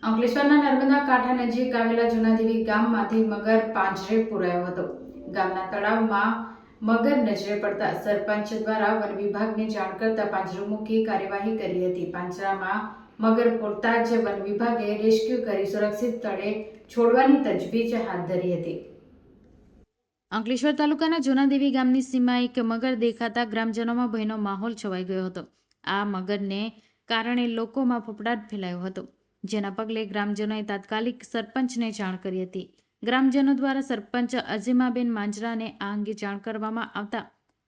અંકલેશ્વરના નર્મદા કાંઠા નજીક આવેલા જૂનાદેવી ગામમાંથી મગર પાંજરે પુરાયો હતો. ગામના તળાવમાં મગર નજરે પડતા સરપંચ દ્વારા વન વિભાગને જાણ કરતા પાંજરું મૂકી કાર્યવાહી કરી હતી. પાંજરામાં મગર પૂરતા જ વન વિભાગે રેસ્ક્યુ કરી સુરક્ષિત સ્થળે છોડવાની તજવીજ હાથ ધરી હતી. અંકલેશ્વર તાલુકાના જૂનાદેવી ગામની સીમાએ એક મગર દેખાતા ગ્રામજનોમાં ભયનો માહોલ છવાઈ ગયો હતો. આ મગરને કારણે લોકોમાં ફફડાટ ફેલાયો હતો, જેના પગલે ગ્રામજનોએ તાત્કાલિક સરપંચને જાણ કરી હતી. ગ્રામજનો દ્વારા સરપંચ અજીમાબેન માંજરાને આ અંગે જાણ કરવામાં આવતા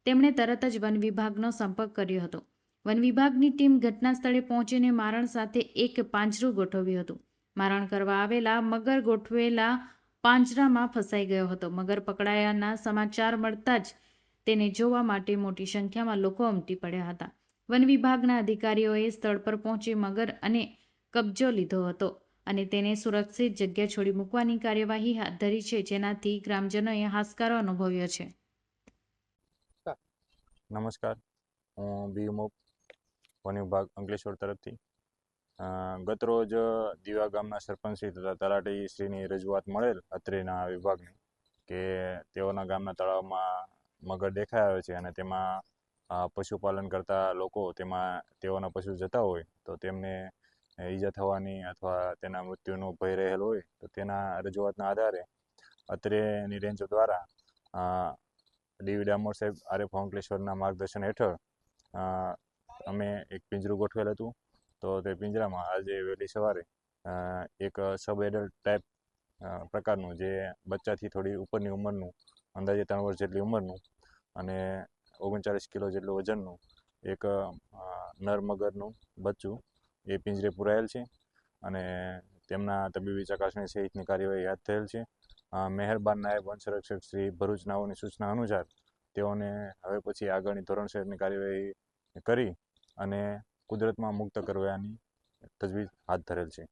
તેમણે તરત જ વન વિભાગનો સંપર્ક કર્યો હતો. વન વિભાગની ટીમ ઘટના સ્થળે પહોંચીને મારણ સાથે એક પાંજરું ગોઠવ્યું હતું. મારણ કરવા આવેલા મગર ગોઠવેલા પાંજરામાં ફસાઈ ગયો હતો. મગર પકડાયાના સમાચાર મળતા જ તેને જોવા માટે મોટી સંખ્યામાં લોકો ઉમટી પડ્યા હતા. વન વિભાગના અધિકારીઓએ સ્થળ પર પહોંચી મગર અને કબજો લીધો હતો અને તેને સુરક્ષિત જગ્યાએ છોડી મૂકવાની કાર્યવાહી હાથ ધરી છે, જેનાથી ગ્રામજનોએ હાશકારો અનુભવ્યો છે. નમસ્કાર, હું બીમોપ વન વિભાગ અંકલેશ્વર તરફથી ગતરોજ દીવા ગામના સરપંચ શ્રી તથા તલાટી શ્રીની રજૂઆત મળેલ અત્રેના વિભાગને કે તેઓના ગામના તળાવમાં મગર દેખાઈ આવે છે અને તેમાં પશુપાલન કરતા લોકો તેમાં તેઓના પશુ જતા હોય તો તેમને ઈજા થવાની અથવા તેના મૃત્યુનો ભય રહેલો હોય તો તેના રજૂઆતના આધારે અત્રેની રેન્જ દ્વારા ડીવી ડામોર સાહેબ આરએફ અંકલેશ્વરના માર્ગદર્શન હેઠળ અમે એક પિંજરું ગોઠવેલ હતું. તો તે પિંજરામાં આજે વહેલી સવારે એક સબ એડલ્ટ ટાઈપ પ્રકારનું, જે બચ્ચાથી થોડી ઉપરની ઉંમરનું, અંદાજે 3 વર્ષ જેટલી ઉંમરનું અને 39 કિલો જેટલું વજનનું એક નર મગરનું બચ્ચું એ પિંજરે પુરાયેલ છે અને તેમના તબીબી ચકાસણી સહિતની કાર્યવાહી હાથ ધરેલ છે. મહેરબાન નાયબ વન સંરક્ષક શ્રી ભરૂચ નાઓની સૂચના અનુસાર તેઓને હવે પછી આગળની ધોરણસરની કાર્યવાહી કરી અને કુદરતમાં મુક્ત કરવાની તજવીજ હાથ ધરેલ છે.